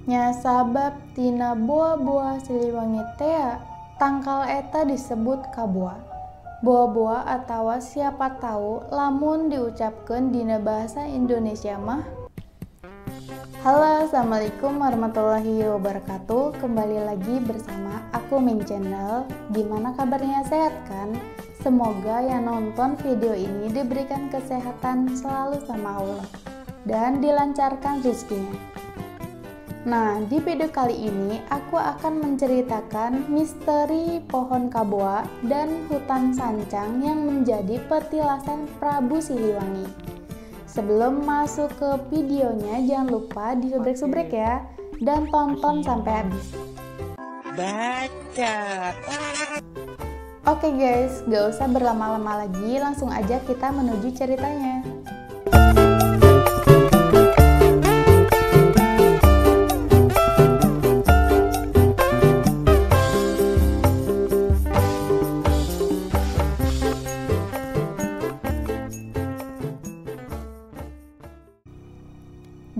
Nya sabab tina boa-boa Siliwangi tea tangkal eta disebut kaboa. Boa-boa atawa siapa tahu lamun diucapkeun dina bahasa Indonesia mah. Halo, assalamualaikum warahmatullahi wabarakatuh. Kembali lagi bersama aku Ming Channel. Gimana kabarnya, sehat kan? Semoga yang nonton video ini diberikan kesehatan selalu sama Allah dan dilancarkan rezekinya. Nah, di video kali ini aku akan menceritakan misteri pohon kaboa dan hutan sancang yang menjadi petilasan Prabu Siliwangi. Sebelum masuk ke videonya, jangan lupa disubrek-subrek ya, dan tonton sampai habis. Baca. Oke guys, gak usah berlama-lama lagi, langsung aja kita menuju ceritanya.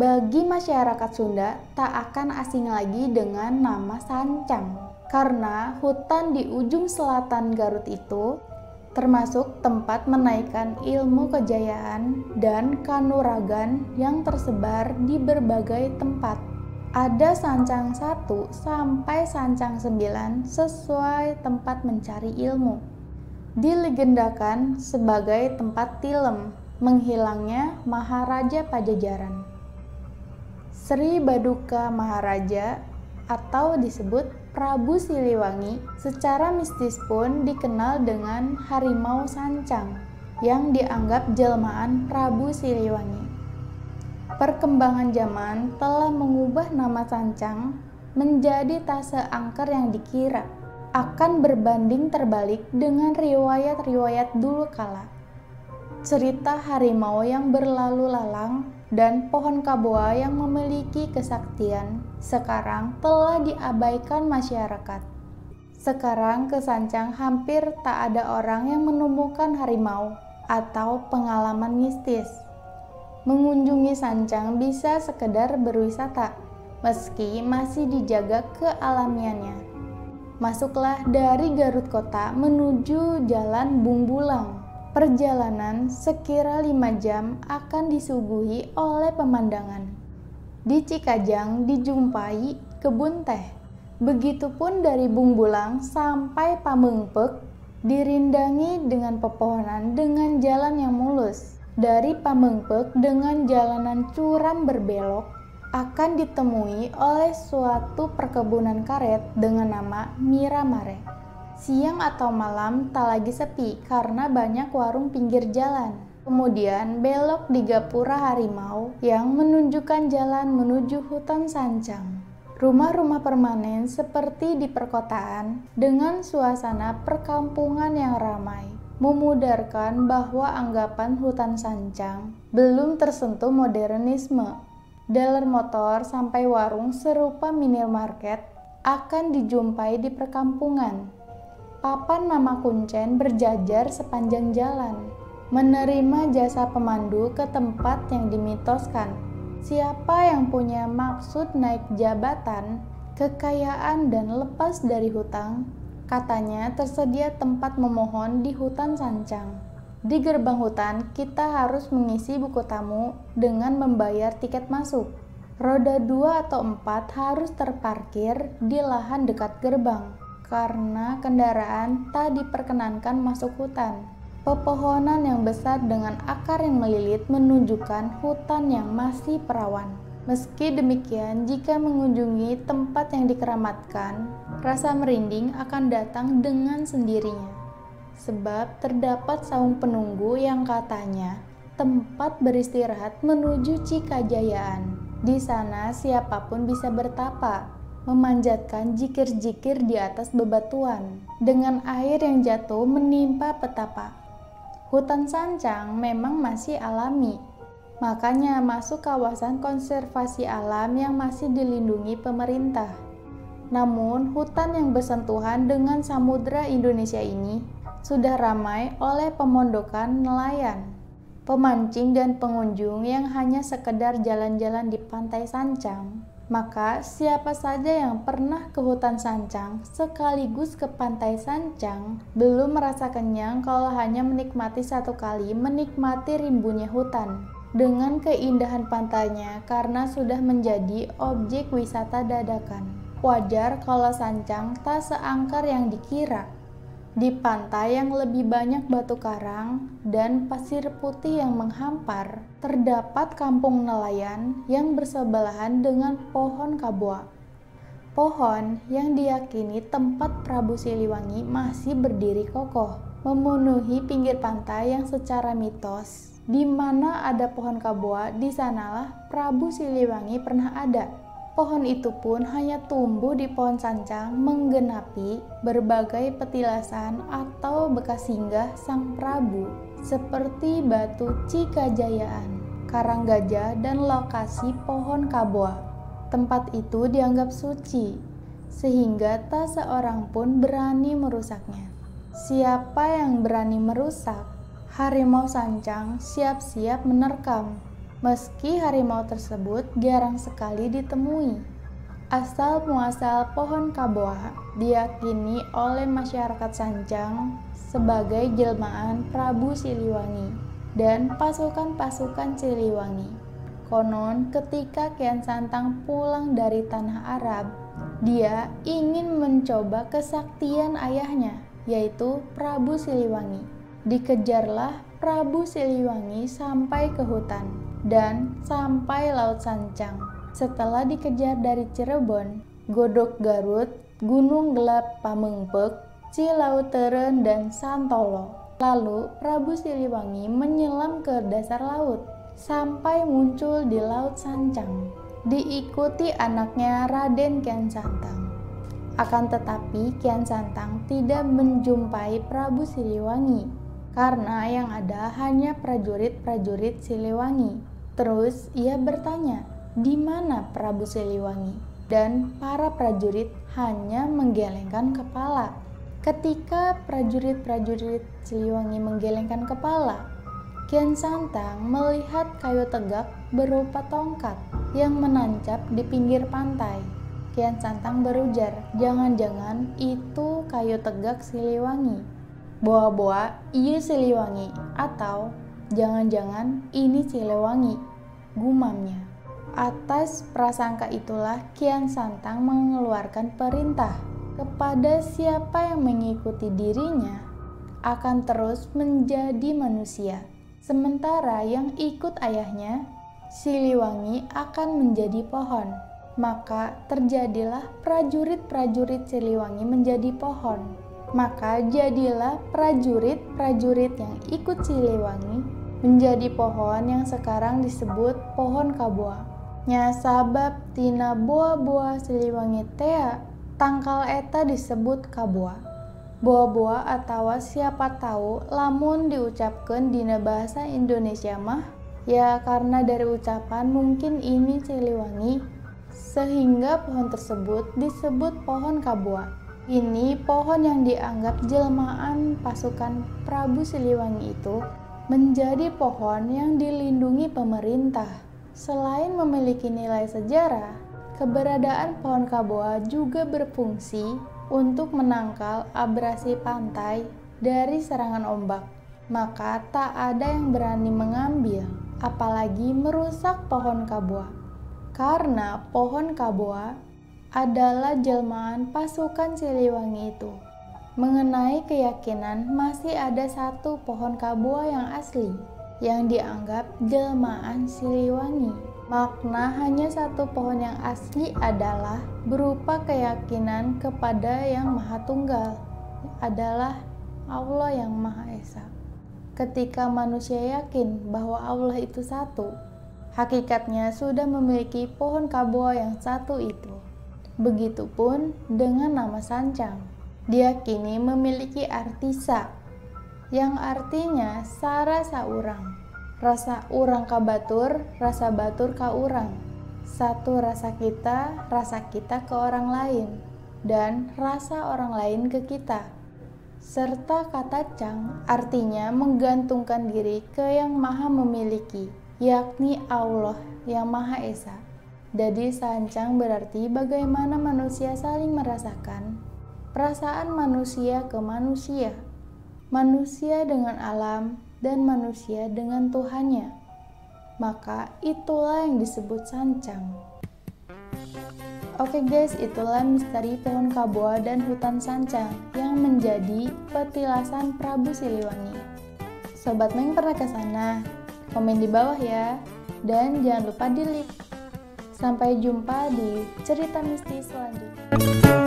Bagi masyarakat Sunda, tak akan asing lagi dengan nama Sancang. Karena hutan di ujung selatan Garut itu termasuk tempat menaikkan ilmu kejayaan dan kanuragan yang tersebar di berbagai tempat. Ada Sancang 1 sampai Sancang 9 sesuai tempat mencari ilmu. Dilegendakan sebagai tempat tilem menghilangnya Maharaja Pajajaran. Sri Baduka Maharaja atau disebut Prabu Siliwangi secara mistis pun dikenal dengan Harimau Sancang yang dianggap jelmaan Prabu Siliwangi. Perkembangan zaman telah mengubah nama Sancang menjadi tak seangker yang dikira, akan berbanding terbalik dengan riwayat-riwayat dulu kala. Cerita harimau yang berlalu lalang dan pohon kaboa yang memiliki kesaktian sekarang telah diabaikan masyarakat. Sekarang ke Sancang hampir tak ada orang yang menemukan harimau atau pengalaman mistis. Mengunjungi Sancang bisa sekedar berwisata, meski masih dijaga kealamiannya. Masuklah dari Garut Kota menuju Jalan Bungbulang. Perjalanan sekira 5 jam akan disuguhi oleh pemandangan. Di Cikajang dijumpai kebun teh. Begitupun dari Bungbulang sampai Pameungpeuk dirindangi dengan pepohonan dengan jalan yang mulus. Dari Pameungpeuk dengan jalanan curam berbelok akan ditemui oleh suatu perkebunan karet dengan nama Miramare. Siang atau malam tak lagi sepi karena banyak warung pinggir jalan. Kemudian belok di Gapura Harimau yang menunjukkan jalan menuju hutan Sancang. Rumah-rumah permanen seperti di perkotaan dengan suasana perkampungan yang ramai memudarkan bahwa anggapan hutan Sancang belum tersentuh modernisme. Dalam motor sampai warung serupa minimarket akan dijumpai di perkampungan. Papan nama kuncen berjajar sepanjang jalan, menerima jasa pemandu ke tempat yang dimitoskan. Siapa yang punya maksud naik jabatan, kekayaan, dan lepas dari hutang, katanya tersedia tempat memohon di hutan Sancang. Di gerbang hutan, kita harus mengisi buku tamu dengan membayar tiket masuk. Roda 2 atau 4 harus terparkir di lahan dekat gerbang. Karena kendaraan tak diperkenankan masuk hutan. Pepohonan yang besar dengan akar yang melilit menunjukkan hutan yang masih perawan. Meski demikian, jika mengunjungi tempat yang dikeramatkan, rasa merinding akan datang dengan sendirinya. Sebab terdapat saung penunggu yang katanya tempat beristirahat menuju Cikajayaan. Di sana siapapun bisa bertapa, memanjatkan jikir-jikir di atas bebatuan dengan air yang jatuh menimpa petapa. Hutan Sancang memang masih alami, makanya masuk kawasan konservasi alam yang masih dilindungi pemerintah. Namun, hutan yang bersentuhan dengan samudra Indonesia ini sudah ramai oleh pemondokan nelayan, pemancing dan pengunjung yang hanya sekedar jalan-jalan di pantai Sancang Maka siapa saja yang pernah ke hutan Sancang sekaligus ke pantai Sancang belum merasa kenyang kalau hanya menikmati satu kali menikmati rimbunnya hutan dengan keindahan pantainya karena sudah menjadi objek wisata dadakan. Wajar kalau Sancang tak seangker yang dikira. Di pantai yang lebih banyak batu karang dan pasir putih yang menghampar, terdapat kampung nelayan yang bersebelahan dengan pohon kabua. Pohon yang diyakini tempat Prabu Siliwangi masih berdiri kokoh, memenuhi pinggir pantai yang secara mitos, di mana ada pohon kabua, di sanalah Prabu Siliwangi pernah ada. Pohon itu pun hanya tumbuh di pohon Sancang menggenapi berbagai petilasan atau bekas singgah sang Prabu seperti batu Cikajayaan, Karang Gajah, dan lokasi pohon kabua. Tempat itu dianggap suci sehingga tak seorang pun berani merusaknya. Siapa yang berani merusak, harimau Sancang siap-siap menerkam. Meski harimau tersebut jarang sekali ditemui. Asal muasal pohon kabua diyakini oleh masyarakat Sancang sebagai jelmaan Prabu Siliwangi dan pasukan-pasukan Siliwangi. Konon ketika Kian Santang pulang dari tanah Arab, dia ingin mencoba kesaktian ayahnya, yaitu Prabu Siliwangi. Dikejarlah Prabu Siliwangi sampai ke hutan dan sampai Laut Sancang. Setelah dikejar dari Cirebon, Godok Garut, Gunung Gelap Pamengpek, Cilauteren, dan Santolo. Lalu Prabu Siliwangi menyelam ke dasar laut sampai muncul di Laut Sancang, diikuti anaknya Raden Kian Santang. Akan tetapi Kian Santang tidak menjumpai Prabu Siliwangi karena yang ada hanya prajurit-prajurit Siliwangi. Terus ia bertanya, di mana Prabu Siliwangi? Dan para prajurit hanya menggelengkan kepala. Ketika prajurit-prajurit Siliwangi menggelengkan kepala, Kian Santang melihat kayu tegak berupa tongkat yang menancap di pinggir pantai. Kian Santang berujar, jangan-jangan itu kayu tegak Siliwangi. Boa-boa, iya Siliwangi, atau jangan-jangan ini Siliwangi, gumamnya. Atas prasangka itulah Kian Santang mengeluarkan perintah kepada siapa yang mengikuti dirinya akan terus menjadi manusia, sementara yang ikut ayahnya, Siliwangi, akan menjadi pohon. Maka terjadilah prajurit-prajurit Siliwangi menjadi pohon. Maka jadilah prajurit-prajurit yang ikut Siliwangi menjadi pohon yang sekarang disebut pohon kabua. Nya sabab tina boa-boa Siliwangi tea, tangkal eta disebut kabua. Boa-boa atawa siapa tahu lamun diucapkan dina bahasa Indonesia mah, ya karena dari ucapan mungkin ini Siliwangi, sehingga pohon tersebut disebut pohon kabua. Ini pohon yang dianggap jelmaan pasukan Prabu Siliwangi itu menjadi pohon yang dilindungi pemerintah. Selain memiliki nilai sejarah, keberadaan pohon kabua juga berfungsi untuk menangkal abrasi pantai dari serangan ombak. Maka tak ada yang berani mengambil, apalagi merusak pohon kabua. Karena pohon kabua adalah jelmaan pasukan Siliwangi itu. Mengenai keyakinan masih ada satu pohon kabua yang asli, yang dianggap jelmaan Siliwangi. Makna hanya satu pohon yang asli adalah berupa keyakinan kepada Yang Maha Tunggal, adalah Allah yang Maha Esa. Ketika manusia yakin bahwa Allah itu satu, hakikatnya sudah memiliki pohon kabua yang satu itu. Begitupun dengan nama Sancang. Diyakini memiliki arti sa, yang artinya sara saurang. Rasa urang ka batur, rasa batur ka urang. Satu rasa kita ke orang lain, dan rasa orang lain ke kita. Serta kata cang artinya menggantungkan diri ke yang maha memiliki, yakni Allah yang Maha Esa. Jadi sancang berarti bagaimana manusia saling merasakan perasaan manusia ke manusia, manusia dengan alam, dan manusia dengan Tuhannya. Maka itulah yang disebut sancang. Oke guys, itulah misteri pohon kaboa dan hutan sancang yang menjadi petilasan Prabu Siliwangi. Sobat Meng pernah ke sana? Komen di bawah ya. Dan jangan lupa di like. Sampai jumpa di cerita mistis selanjutnya.